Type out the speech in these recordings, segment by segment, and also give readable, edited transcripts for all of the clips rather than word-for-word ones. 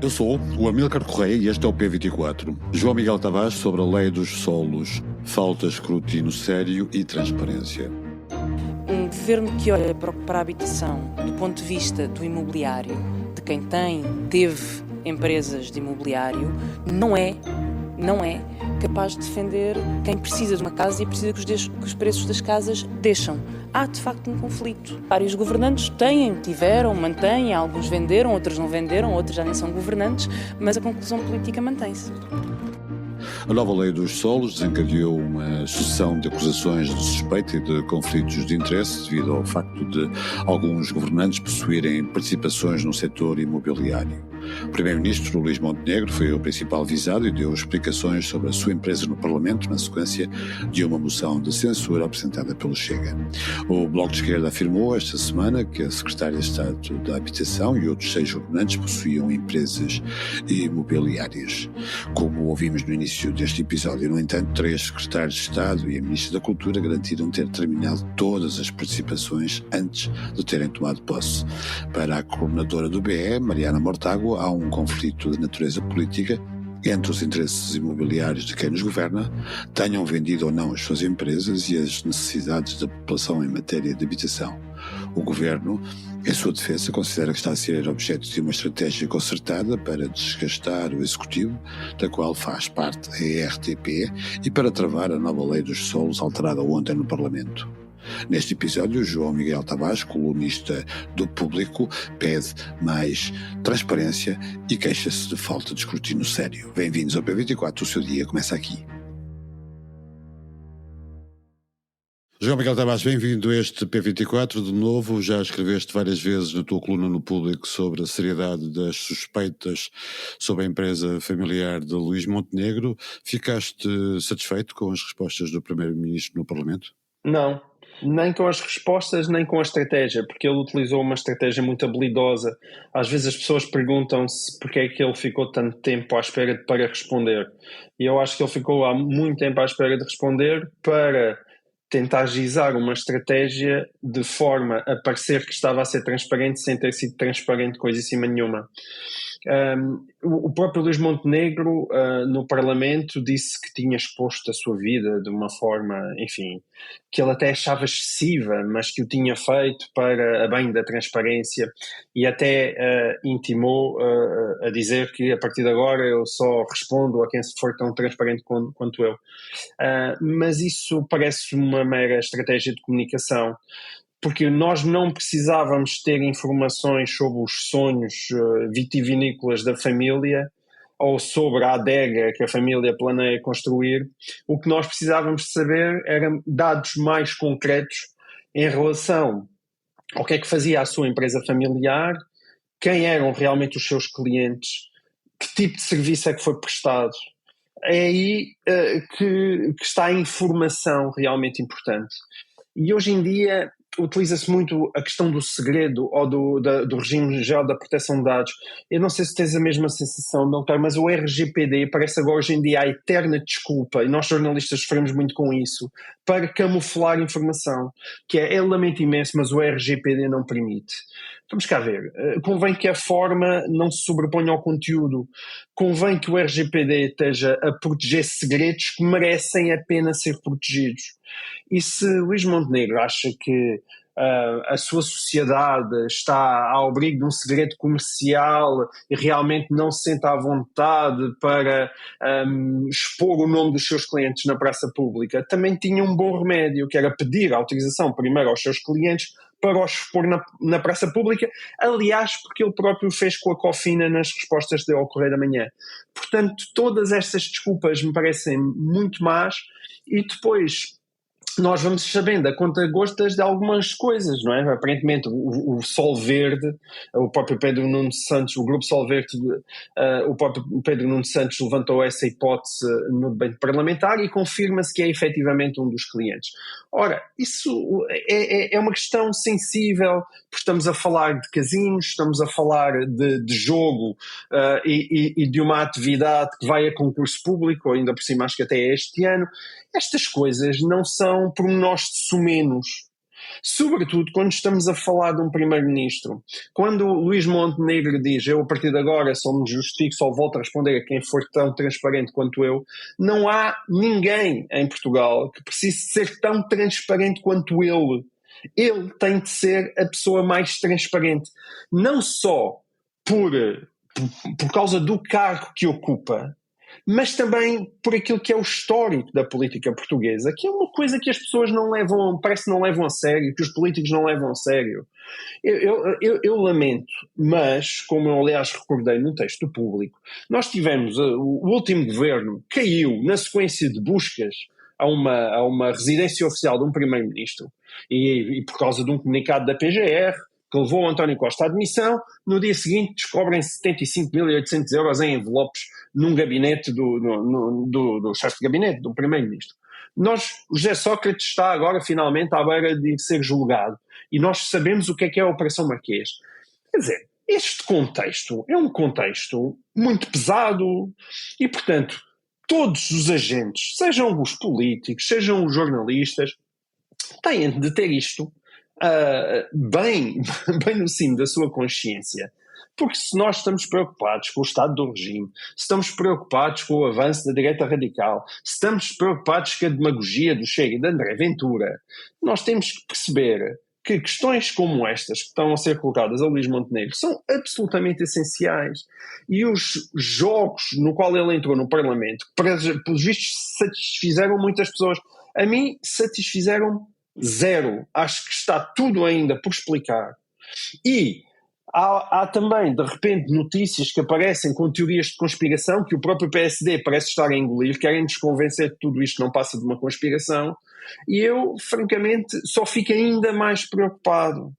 Eu sou o Amílcar Correia e este é o P24. João Miguel Tavares sobre a lei dos solos. Falta escrutínio sério e transparência. Um governo que olha para a habitação do ponto de vista do imobiliário, de quem teve empresas de imobiliário, não é capaz de defender quem precisa de uma casa e precisa que os preços das casas deixam. Há, de facto, um conflito. Vários governantes tiveram, mantêm, alguns venderam, outros não venderam, outros já nem são governantes, mas a conclusão política mantém-se. A nova lei dos solos desencadeou uma sucessão de acusações de suspeita e de conflitos de interesse devido ao facto de alguns governantes possuírem participações no setor imobiliário. O primeiro-ministro Luís Montenegro foi o principal visado e deu explicações sobre a sua empresa no Parlamento na sequência de uma moção de censura apresentada pelo Chega. O Bloco de Esquerda afirmou esta semana que a secretária de Estado da Habitação e outros 6 governantes possuíam empresas imobiliárias. Como ouvimos no início deste episódio, no entanto, 3 secretários de Estado e a Ministra da Cultura garantiram ter terminado todas as participações antes de terem tomado posse. Para a coordenadora do BE, Mariana Mortágua, há um conflito de natureza política entre os interesses imobiliários de quem nos governa, tenham vendido ou não as suas empresas, e as necessidades da população em matéria de habitação. O governo, em sua defesa, considera que está a ser objeto de uma estratégia concertada para desgastar o executivo, da qual faz parte a RTP, e para travar a nova lei dos solos alterada ontem no Parlamento. Neste episódio, João Miguel Tavares, colunista do Público, pede mais transparência e queixa-se de falta de escrutínio sério. Bem-vindos ao P24, o seu dia começa aqui. João Miguel Tavares, bem-vindo a este P24 de novo. Já escreveste várias vezes na tua coluna no Público sobre a seriedade das suspeitas sobre a empresa familiar de Luís Montenegro. Ficaste satisfeito com as respostas do Primeiro-Ministro no Parlamento? Não, nem com as respostas, nem com a estratégia, porque ele utilizou uma estratégia muito habilidosa. Às vezes as pessoas perguntam-se porque é que ele ficou tanto tempo à espera para responder. E eu acho que ele ficou há muito tempo à espera de responder para tentar gizar uma estratégia de forma a parecer que estava a ser transparente sem ter sido transparente coisíssima nenhuma. O próprio Luís Montenegro no Parlamento disse que tinha exposto a sua vida de uma forma, enfim, que ele até achava excessiva, mas que o tinha feito para a bem da transparência, e até intimou a dizer que a partir de agora eu só respondo a quem for tão transparente quanto eu. Mas isso parece uma mera estratégia de comunicação, porque nós não precisávamos ter informações sobre os sonhos vitivinícolas da família ou sobre a adega que a família planeia construir. O que nós precisávamos saber eram dados mais concretos em relação ao que é que fazia a sua empresa familiar, quem eram realmente os seus clientes, que tipo de serviço é que foi prestado. É aí que está a informação realmente importante. E hoje em dia utiliza-se muito a questão do segredo ou do regime geral da proteção de dados. Eu não sei se tens a mesma sensação, não, mas o RGPD parece agora hoje em dia a eterna desculpa, e nós jornalistas sofremos muito com isso, para camuflar informação, que eu lamento imenso, mas o RGPD não permite. Vamos cá ver, convém que a forma não se sobreponha ao conteúdo, convém que o RGPD esteja a proteger segredos que merecem a pena ser protegidos. E se Luís Montenegro acha que a sua sociedade está ao abrigo de um segredo comercial e realmente não se sente à vontade para expor o nome dos seus clientes na praça pública, também tinha um bom remédio, que era pedir autorização primeiro aos seus clientes para os expor na praça pública, aliás, porque ele próprio fez com a Cofina nas respostas dele ao Correio da Manhã. Portanto, todas estas desculpas me parecem muito más, e depois nós vamos sabendo a conta-gostas de algumas coisas, não é? Aparentemente o Sol Verde, o próprio Pedro Nuno Santos, o Grupo Sol Verde, o próprio Pedro Nuno Santos levantou essa hipótese no debate parlamentar e confirma-se que é efetivamente um dos clientes. Ora, isso é uma questão sensível, porque estamos a falar de casinos, estamos a falar de jogo e de uma atividade que vai a concurso público, ainda por cima acho que até é este ano. Estas coisas não são pormenores de sumenos. Sobretudo quando estamos a falar de um primeiro-ministro. Quando o Luís Montenegro diz, eu a partir de agora só me justifico, só volto a responder a quem for tão transparente quanto eu, não há ninguém em Portugal que precise ser tão transparente quanto ele. Ele tem de ser a pessoa mais transparente. Não só por causa do cargo que ocupa, mas também por aquilo que é o histórico da política portuguesa, que é uma coisa que as pessoas não levam, parece que não levam a sério, que os políticos não levam a sério. Eu lamento, mas, como eu aliás recordei no texto público, nós tivemos, o último governo caiu na sequência de buscas a uma residência oficial de um primeiro-ministro, e por causa de um comunicado da PGR, que levou o António Costa à admissão, no dia seguinte descobrem 75.800 euros em envelopes num gabinete do chefe de gabinete, do primeiro-ministro. O José Sócrates está agora finalmente à beira de ser julgado, e nós sabemos o que é a Operação Marquês. Quer dizer, este contexto é um contexto muito pesado e, portanto, todos os agentes, sejam os políticos, sejam os jornalistas, têm de ter isto bem no cimo da sua consciência. Porque se nós estamos preocupados com o estado do regime, se estamos preocupados com o avanço da direita radical, se estamos preocupados com a demagogia do Chega e de André Ventura, nós temos que perceber que questões como estas que estão a ser colocadas a Luís Montenegro são absolutamente essenciais. E os jogos no qual ele entrou no Parlamento, pelos vistos, satisfizeram muitas pessoas. A mim, satisfizeram zero. Acho que está tudo ainda por explicar. E há também, de repente, notícias que aparecem com teorias de conspiração que o próprio PSD parece estar a engolir, querem-nos convencer que tudo isto não passa de uma conspiração, e eu, francamente, só fico ainda mais preocupado.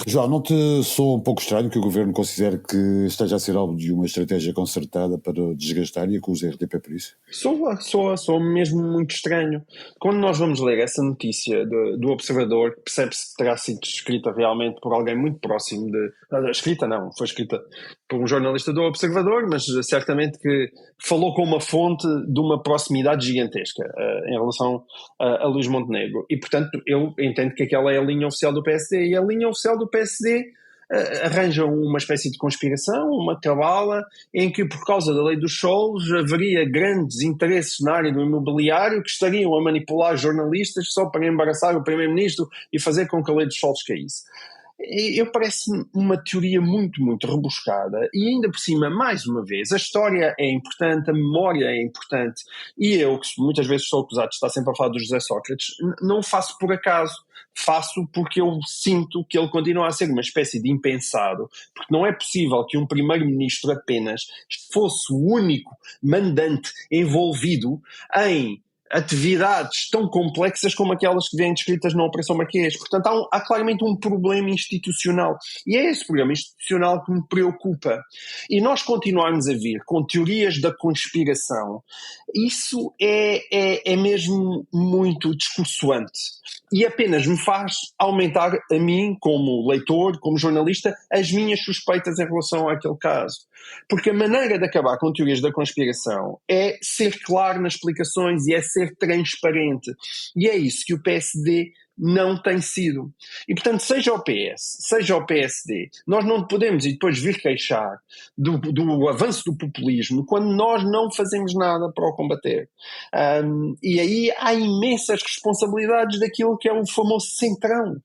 João, não te soa um pouco estranho que o Governo considere que esteja a ser alvo de uma estratégia concertada para o desgastar e acuse a RTP por isso? Soa mesmo muito estranho. Quando nós vamos ler essa notícia do Observador, percebe-se que terá sido escrita realmente por alguém muito próximo escrita não, foi escrita por um jornalista do Observador, mas certamente que falou com uma fonte de uma proximidade gigantesca em relação a Luís Montenegro. E, portanto, eu entendo que aquela é a linha oficial do PSD, e a linha oficial do PSD arranja uma espécie de conspiração, uma cabala, em que por causa da lei dos solos haveria grandes interesses na área do imobiliário que estariam a manipular jornalistas só para embaraçar o primeiro-ministro e fazer com que a lei dos solos caísse. Eu parece-me uma teoria muito, muito rebuscada, e ainda por cima, mais uma vez, a história é importante, a memória é importante, e eu, que muitas vezes sou acusado de estar sempre a falar do José Sócrates, não faço por acaso, faço porque eu sinto que ele continua a ser uma espécie de impensado, porque não é possível que um primeiro-ministro apenas fosse o único mandante envolvido em atividades tão complexas como aquelas que vêm descritas na Operação Marquês. Portanto, há claramente um problema institucional. E é esse problema institucional que me preocupa. E nós continuarmos a vir com teorias da conspiração, isso é mesmo muito desconsoante. E apenas me faz aumentar a mim, como leitor, como jornalista, as minhas suspeitas em relação àquele caso. Porque a maneira de acabar com teorias da conspiração é ser claro nas explicações e é ser transparente. E é isso que o PSD não tem sido. E, portanto, seja o PS, seja o PSD, nós não podemos e depois vir queixar do avanço do populismo quando nós não fazemos nada para o combater. E aí há imensas responsabilidades daquilo que é o famoso centrão.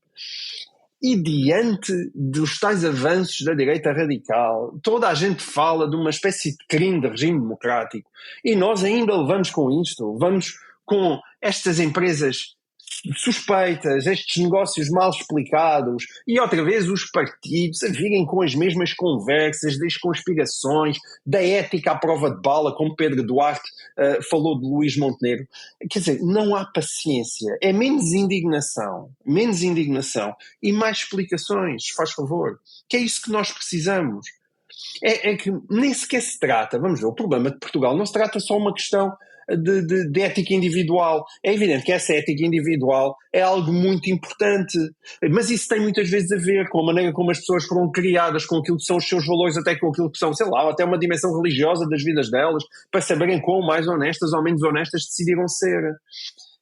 E diante dos tais avanços da direita radical, toda a gente fala de uma espécie de crime de regime democrático. E nós ainda levamos com isto, vamos com estas empresas suspeitas, estes negócios mal explicados, e outra vez os partidos a virem com as mesmas conversas das conspirações, da ética à prova de bala, como Pedro Duarte falou de Luís Montenegro. Quer dizer, não há paciência, é menos indignação e mais explicações, faz favor, que é isso que nós precisamos. É que nem sequer se trata, vamos ver, o problema de Portugal não se trata só uma questão de ética individual. É evidente que essa ética individual é algo muito importante, mas isso tem muitas vezes a ver com a maneira como as pessoas foram criadas, com aquilo que são os seus valores, até com aquilo que são, sei lá, até uma dimensão religiosa das vidas delas, para saberem quão mais honestas ou menos honestas decidiram ser.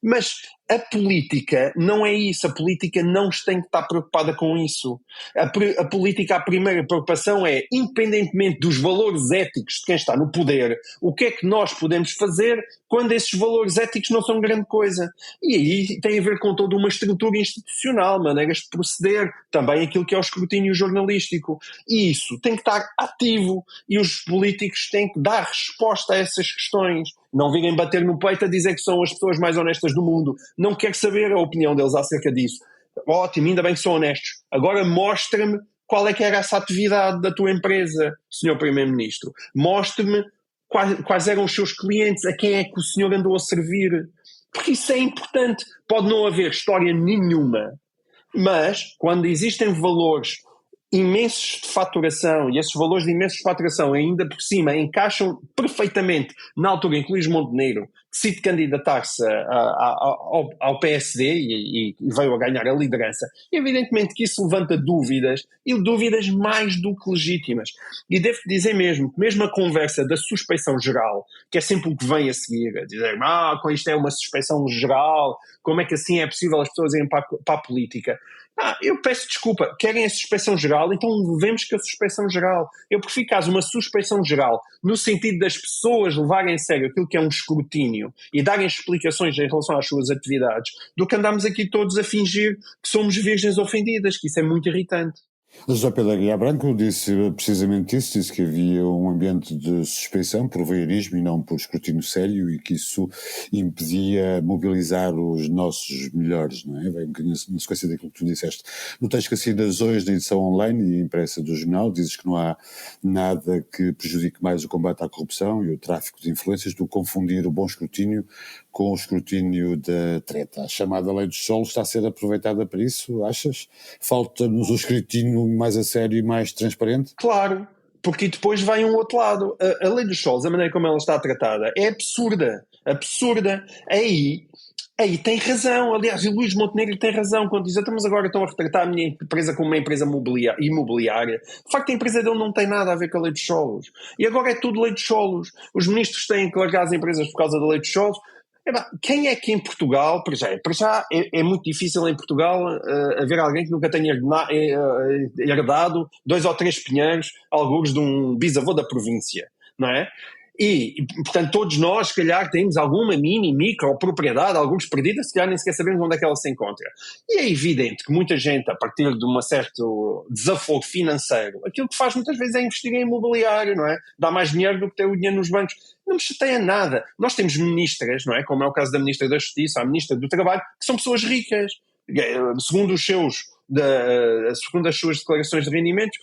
Mas a política não é isso, a política não tem que estar preocupada com isso. A política, a primeira preocupação é, independentemente dos valores éticos de quem está no poder, o que é que nós podemos fazer quando esses valores éticos não são grande coisa. E aí tem a ver com toda uma estrutura institucional, maneiras de proceder, também aquilo que é o escrutínio jornalístico. E isso tem que estar ativo e os políticos têm que dar resposta a essas questões. Não virem bater no peito a dizer que são as pessoas mais honestas do mundo. Não quero saber a opinião deles acerca disso. Ótimo, ainda bem que são honestos. Agora mostra-me qual é que era essa atividade da tua empresa, Sr. Primeiro-Ministro. Mostre-me quais eram os seus clientes, a quem é que o senhor andou a servir. Porque isso é importante. Pode não haver história nenhuma, mas quando existem valores imensos de faturação, e esses valores de imensos de faturação ainda por cima encaixam perfeitamente na altura em que Luís Montenegro decide candidatar-se ao PSD e veio a ganhar a liderança, evidentemente que isso levanta dúvidas, e dúvidas mais do que legítimas. E devo dizer mesmo a conversa da suspeição geral, que é sempre o que vem a seguir, a dizer, com isto é uma suspeição geral, como é que assim é possível as pessoas irem para a política? Eu peço desculpa, querem a suspeição geral, então levemos que a suspeição geral. Eu prefiro caso uma suspeição geral, no sentido das pessoas levarem a sério aquilo que é um escrutínio e darem explicações em relação às suas atividades, do que andarmos aqui todos a fingir que somos virgens ofendidas, que isso é muito irritante. José Pedro Aguiar Branco disse precisamente isso, disse que havia um ambiente de suspeição por voyeurismo e não por escrutínio sério, e que isso impedia mobilizar os nossos melhores, não é? Vai um bocadinho na sequência daquilo que tu disseste. No texto que assinas hoje na edição online e impressa do jornal, dizes que não há nada que prejudique mais o combate à corrupção e o tráfico de influências do que confundir o bom escrutínio com o escrutínio da treta. A chamada lei dos solos está a ser aproveitada para isso, achas? Falta-nos o escrutínio mais a sério e mais transparente? Claro, porque depois vai um outro lado. A lei dos solos, a maneira como ela está tratada, é absurda. Aí tem razão. Aliás, o Luís Montenegro tem razão quando diz, mas agora estão a retratar a minha empresa como uma empresa imobiliária. De facto, a empresa dele não tem nada a ver com a lei dos solos. E agora é tudo lei dos solos. Os ministros têm que largar as empresas por causa da lei dos solos. Quem é que em Portugal, para já é muito difícil em Portugal haver alguém que nunca tenha herdado 2 ou 3 pinheiros, alguns de um bisavô da província, não é? E, portanto, todos nós, se calhar, temos alguma mini, micro propriedade, alguns perdidas, se calhar nem sequer sabemos onde é que ela se encontra. E é evidente que muita gente, a partir de um certo desafogo financeiro, aquilo que faz muitas vezes é investir em imobiliário, não é? Dá mais dinheiro do que ter o dinheiro nos bancos. Não me chateia nada. Nós temos ministras, não é? Como é o caso da Ministra da Justiça, a Ministra do Trabalho, que são pessoas ricas. Segundo as suas declarações de rendimentos,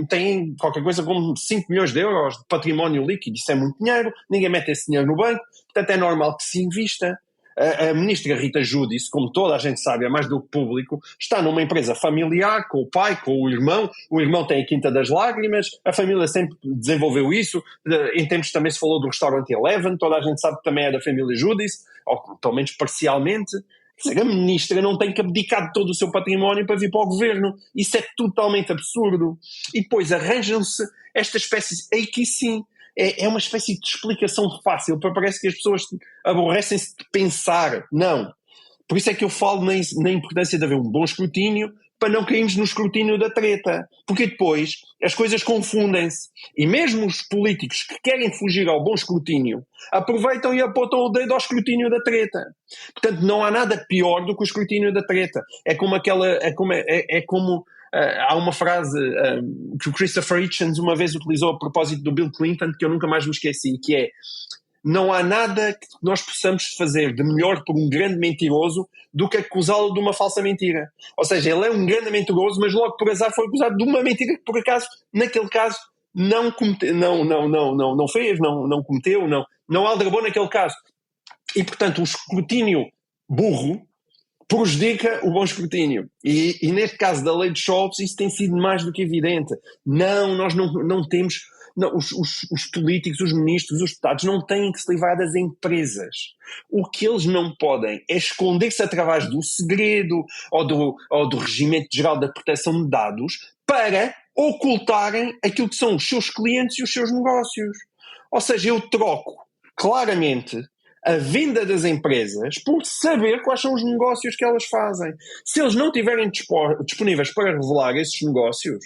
têm qualquer coisa como 5 milhões de euros de património líquido. Isso é muito dinheiro, ninguém mete esse dinheiro no banco, portanto é normal que se invista. A ministra Rita Giudice, como toda a gente sabe, é mais do que público, está numa empresa familiar, com o pai, com o irmão tem a Quinta das Lágrimas, a família sempre desenvolveu isso, em tempos também se falou do restaurante Eleven, toda a gente sabe que também é da família Giudice, ou pelo menos parcialmente. Quer dizer, a ministra não tem que abdicar de todo o seu património para vir para o governo. Isso é totalmente absurdo. E depois arranjam-se esta espécie, aí que sim, é uma espécie de explicação fácil, para parece que as pessoas aborrecem-se de pensar. Não. Por isso é que eu falo na importância de haver um bom escrutínio, para não cairmos no escrutínio da treta. Porque depois as coisas confundem-se. E mesmo os políticos que querem fugir ao bom escrutínio aproveitam e apontam o dedo ao escrutínio da treta. Portanto, não há nada pior do que o escrutínio da treta. Há uma frase que o Christopher Hitchens uma vez utilizou a propósito do Bill Clinton, que eu nunca mais me esqueci, que é: não há nada que nós possamos fazer de melhor por um grande mentiroso do que acusá-lo de uma falsa mentira. Ou seja, ele é um grande mentiroso, mas logo por azar foi acusado de uma mentira que por acaso, naquele caso, não fez, não cometeu, não aldrabou naquele caso. E, portanto, o escrutínio burro prejudica o bom escrutínio. E neste caso da lei de Scholz, isso tem sido mais do que evidente. Nós não temos... Não, os políticos, os ministros, os deputados não têm que se livrar das empresas. O que eles não podem é esconder-se através do segredo ou do Regimento Geral da Proteção de Dados para ocultarem aquilo que são os seus clientes e os seus negócios. Ou seja, eu troco claramente a venda das empresas por saber quais são os negócios que elas fazem. Se eles não estiverem disponíveis para revelar esses negócios,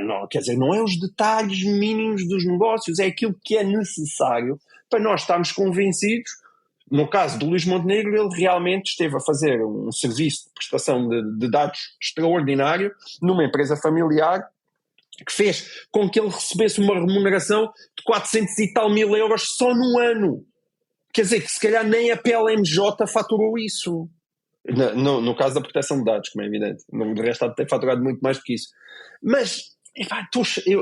não, quer dizer, não é os detalhes mínimos dos negócios, é aquilo que é necessário para nós estarmos convencidos. No caso do Luís Montenegro, ele realmente esteve a fazer um serviço de prestação de dados extraordinário numa empresa familiar que fez com que ele recebesse uma remuneração de 400 e tal mil euros só num ano. Quer dizer, que se calhar nem a PLMJ faturou isso. No caso da proteção de dados, como é evidente. De resto, há de ter faturado muito mais do que isso. Mas,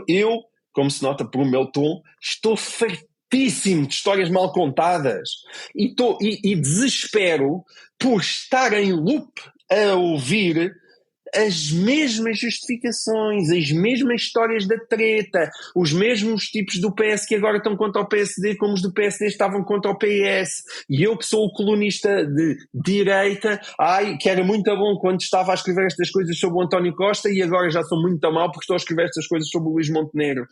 eu, como se nota pelo meu tom, estou fartíssimo de histórias mal contadas. E desespero por estar em loop a ouvir as mesmas justificações, as mesmas histórias da treta, os mesmos tipos do PS que agora estão contra o PSD, como os do PSD estavam contra o PS. E eu que sou o colunista de direita, que era muito bom quando estava a escrever estas coisas sobre o António Costa e agora já sou muito mal porque estou a escrever estas coisas sobre o Luís Montenegro.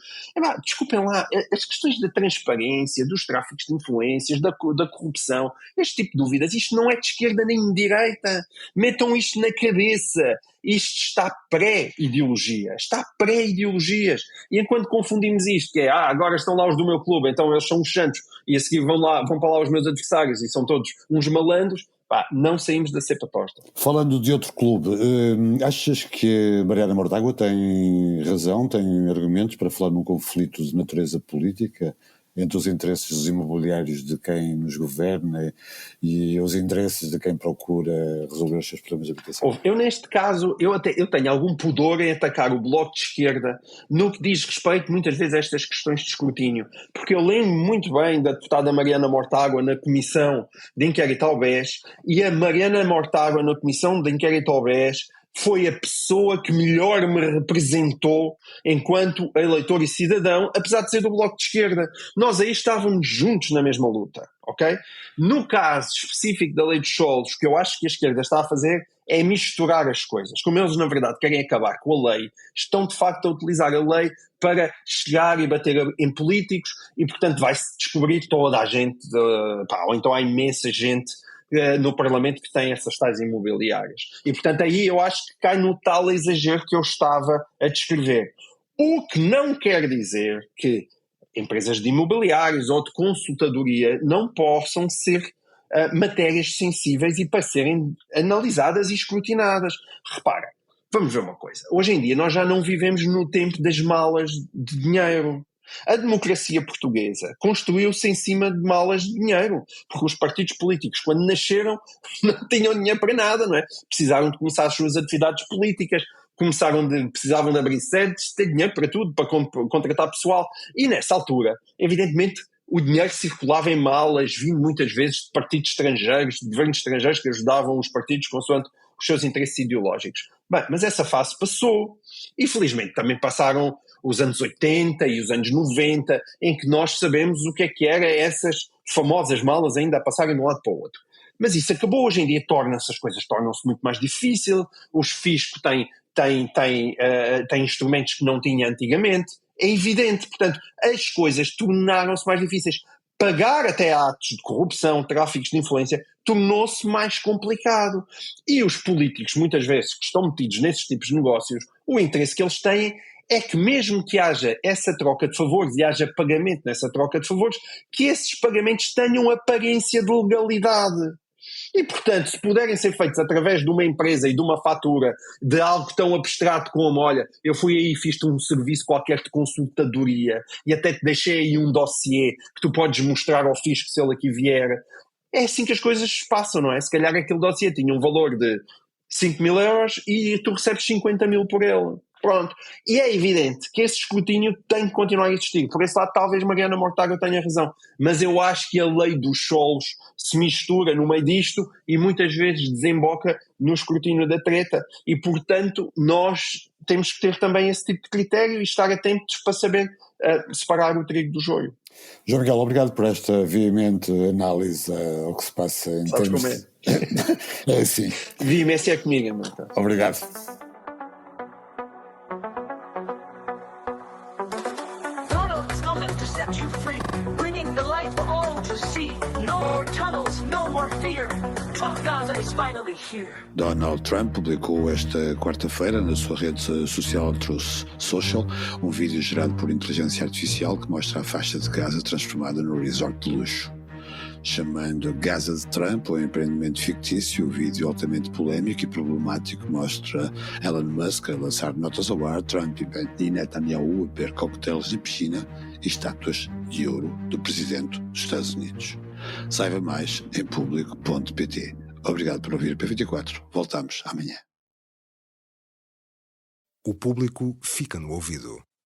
Desculpem lá, as questões da transparência, dos tráficos de influências, da corrupção, este tipo de dúvidas, isto não é de esquerda nem de direita. Metam isto na cabeça. Isto está pré-ideologia, está pré-ideologias. E enquanto confundimos isto, que é, agora estão lá os do meu clube, então eles são os santos, e a seguir vão para lá os meus adversários, e são todos uns malandros, não saímos da cepa torta. Falando de outro clube, achas que a Mariana Mortágua tem razão, tem argumentos para falar num conflito de natureza política entre os interesses dos imobiliários de quem nos governa e os interesses de quem procura resolver os seus problemas de habitação? Eu neste caso, eu tenho algum pudor em atacar o Bloco de Esquerda no que diz respeito muitas vezes a estas questões de escrutínio, porque eu lembro muito bem da deputada Mariana Mortágua na Comissão de Inquérito ao BES, e a Mariana Mortágua na Comissão de Inquérito ao BES foi a pessoa que melhor me representou enquanto eleitor e cidadão, apesar de ser do Bloco de Esquerda. Nós aí estávamos juntos na mesma luta, ok? No caso específico da lei dos solos, o que eu acho que a esquerda está a fazer é misturar as coisas. Como eles, na verdade, querem acabar com a lei, estão de facto a utilizar a lei para chegar e bater em políticos e, portanto, vai-se descobrir toda a gente, ou então há imensa gente no Parlamento que tem essas tais imobiliárias. E, portanto, aí eu acho que cai no tal exagero que eu estava a descrever. O que não quer dizer que empresas de imobiliários ou de consultadoria não possam ser matérias sensíveis e para serem analisadas e escrutinadas. Repara, vamos ver uma coisa. Hoje em dia nós já não vivemos no tempo das malas de dinheiro. A democracia portuguesa construiu-se em cima de malas de dinheiro, porque os partidos políticos, quando nasceram, não tinham dinheiro para nada, não é? Precisaram de começar as suas atividades políticas, precisavam de abrir sedes, ter dinheiro para tudo, para contratar pessoal, e nessa altura, evidentemente, o dinheiro circulava em malas, vindo muitas vezes de partidos estrangeiros, de governos estrangeiros que ajudavam os partidos consoante os seus interesses ideológicos. Bem, mas essa fase passou, e felizmente também passaram os anos 80 e os anos 90, em que nós sabemos o que era essas famosas malas ainda a passarem de um lado para o outro. Mas isso acabou, hoje em dia as coisas tornam-se muito mais difíceis, os fiscos têm instrumentos que não tinha antigamente, é evidente, portanto, as coisas tornaram-se mais difíceis. Pagar até atos de corrupção, tráficos de influência, tornou-se mais complicado. E os políticos, muitas vezes, que estão metidos nesses tipos de negócios, o interesse que eles têm é que mesmo que haja essa troca de favores e haja pagamento nessa troca de favores, que esses pagamentos tenham aparência de legalidade. E, portanto, se puderem ser feitos através de uma empresa e de uma fatura de algo tão abstrato como, olha, eu fui aí e fiz-te um serviço qualquer de consultadoria e até te deixei aí um dossiê que tu podes mostrar ao fisco se ele aqui vier. É assim que as coisas se passam, não é? Se calhar aquele dossiê tinha um valor de 5 mil euros e tu recebes 50 mil por ele. Pronto. E é evidente que esse escrutínio tem que continuar a existir. Por esse lado, talvez Mariana Mortágua tenha razão. Mas eu acho que a lei dos solos se mistura no meio disto e muitas vezes desemboca no escrutínio da treta. E, portanto, nós temos que ter também esse tipo de critério e estar atentos para saber separar o trigo do joio. João Miguel, obrigado por esta veemente análise ao que se passa em Sabes termos... como é? É assim. Veemência é comigo, então. Obrigado. Set you free, bringing the light for all to see. No more tunnels, no more fear. Trump Gaza is finally here. Donald Trump publicou esta quarta-feira na sua rede social Truth Social um vídeo gerado por inteligência artificial que mostra a faixa de Gaza transformada num resort de luxo. Chamando Gaza de Trump um empreendimento fictício, o vídeo altamente polémico e problemático mostra Elon Musk a lançar notas ao ar, Trump e Netanyahu a beber coquetéis de piscina e estátuas de ouro do presidente dos Estados Unidos. Saiba mais em público.pt. Obrigado por ouvir o P24. Voltamos amanhã. O público fica no ouvido.